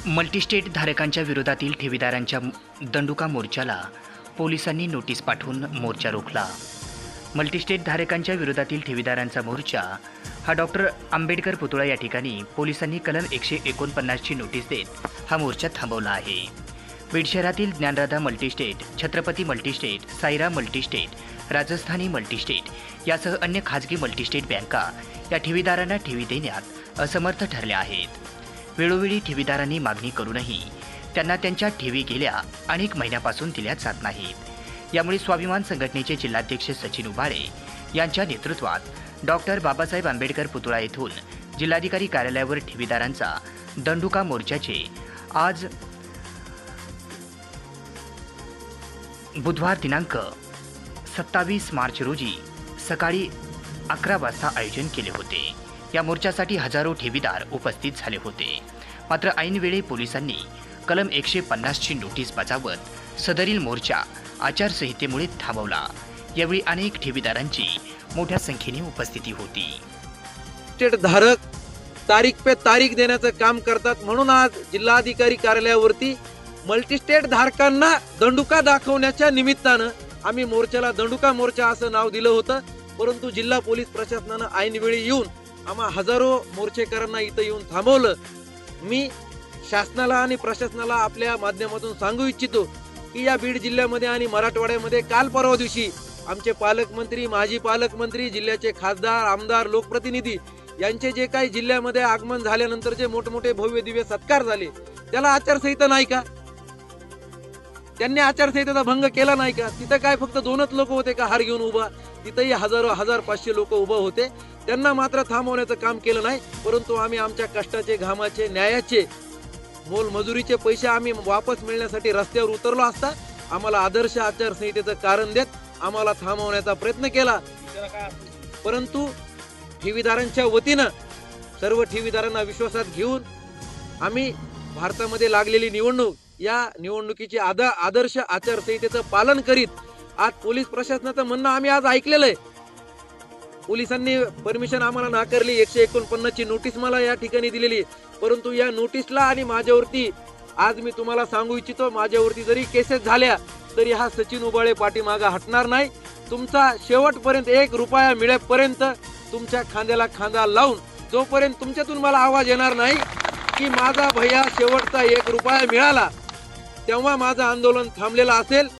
Multi-state धारकांच्या विरोधातील ठेवीदारांच्या दंडुका मोर्चाला पोलिसांनी नोटीस पाठवून मोर्चा रोखला। मल्टीस्टेट धारकांच्या विरोधातील ठेवीदारांचा मोर्चा हा डॉक्टर आंबेडकर पुतळा या ठिकाणी पोलिसांनी कलम 149 ची नोटीस देत हा मोर्चा थांबवला आहे। बीड शहरातील Dnyanradha multi-state, Chhatrapati multi-state, Saira multi-state, Rajasthani multi-state यासह अन्य खाजगी मल्टीस्टेट बँका या ठेवीदारांना ठेवी देण्यात असमर्थ ठरल्या आहेत। वेळोवेळी ठेवीदारांनी मागणी करूनही त्यांना त्यांच्या ठेवी गेल्या अनेक महिन्यापासून दिल्या जात नाहीत। यामुळे स्वाभिमान संघटनेचे जिल्हाध्यक्ष सचिन उबाळे यांच्या नेतृत्वात डॉक्टर बाबासाहेब आंबेडकर पुतळा येथून जिल्हाधिकारी कार्यालयावर ठेवीदारांचा दंडुका मोर्चाचे आज बुधवार दिनांक 27 मार्च रोजी सकाळी 11 वाजता आयोजन केले होते। या मोर्चासाठी हजारो ठेवीदार उपस्थित झाले होते। मात्र ऐनवेळी पोलिसांनी कलम 150 ची नोटीस बजावत सदरील मोर्चा आचारसंहितेमुळे थांबवला। यावेळी अनेक ठेवीदारांची मोठ्या संख्येने उपस्थिती होती। स्टेट धारक तारीख पे तारीख देण्याचं काम करतात, म्हणून आज जिल्हाधिकारी कार्यालयावरती मल्टीस्टेट धारकांना दंडुका दाखवण्याच्या निमित्तानं आम्ही मोर्चाला दंडुका मोर्चा असं नाव दिलं होतं। परंतु जिल्हा पोलीस प्रशासनानं ऐनवेळी येऊन आम्हा हजारो मोर्चेकरांना इथं येऊन थांबवलं। मी शासनाला आणि प्रशासनाला आपल्या माध्यमातून सांगू इच्छितो की या बीड जिल्ह्यामध्ये आणि मराठवाड्यामध्ये काल परवा दिवशी आमचे पालकमंत्री, माजी पालकमंत्री, जिल्ह्याचे खासदार, आमदार, लोकप्रतिनिधी यांचे जे काही जिल्ह्यामध्ये आगमन झाल्यानंतर जे मोठमोठे भव्य दिव्य सत्कार झाले, त्याला आचारसंहिता नाही का? त्यांनी आचारसंहितेचा भंग केला नाही का? तिथं काय फक्त 2च लोक होते का हार घेऊन उभा? तिथंही हजारो 1500 लोक उभं होते। त्यांना मात्र थांबवण्याचं काम केलं नाही। परंतु आम्ही आमच्या कष्टाचे, घामाचे, न्यायाचे, मोलमजुरीचे पैसे आम्ही वापस मिळण्यासाठी रस्त्यावर उतरलो असता आम्हाला आदर्श आचारसंहितेचं कारण देत आम्हाला थांबवण्याचा प्रयत्न केला। परंतु ठेवीदारांच्या वतीनं सर्व ठेवीदारांना विश्वासात घेऊन आम्ही भारतामध्ये लागलेली निवडणूक, या निवडणुकीची आदर्श आचारसंहितेचं पालन करीत आज पोलीस प्रशासनाचं म्हणणं आम्ही आज ऐकलेलं आहे। पोलिसांनी परमिशन आम्हाला नाकारली, 149 ची नोटीस मला या ठिकाणी दिलेली, परंतु या नोटीसला आणि माझ्यावरती आज मी तुम्हाला सांगू इच्छितो, माझ्यावरती जरी केसेस झाल्या तरी हा सचिन उबाळे पाठीमागे हटणार नाही। तुमचा शेवटपर्यंत 1 रुपया मिळेपर्यंत तुमच्या खांद्याला खांदा लावून जोपर्यंत तुमच्यातून मला आवाज येणार नाही की माझा भैया शेवटचा 1 रुपया मिळाला, तेव्हा माझं आंदोलन थांबलेलं असेल।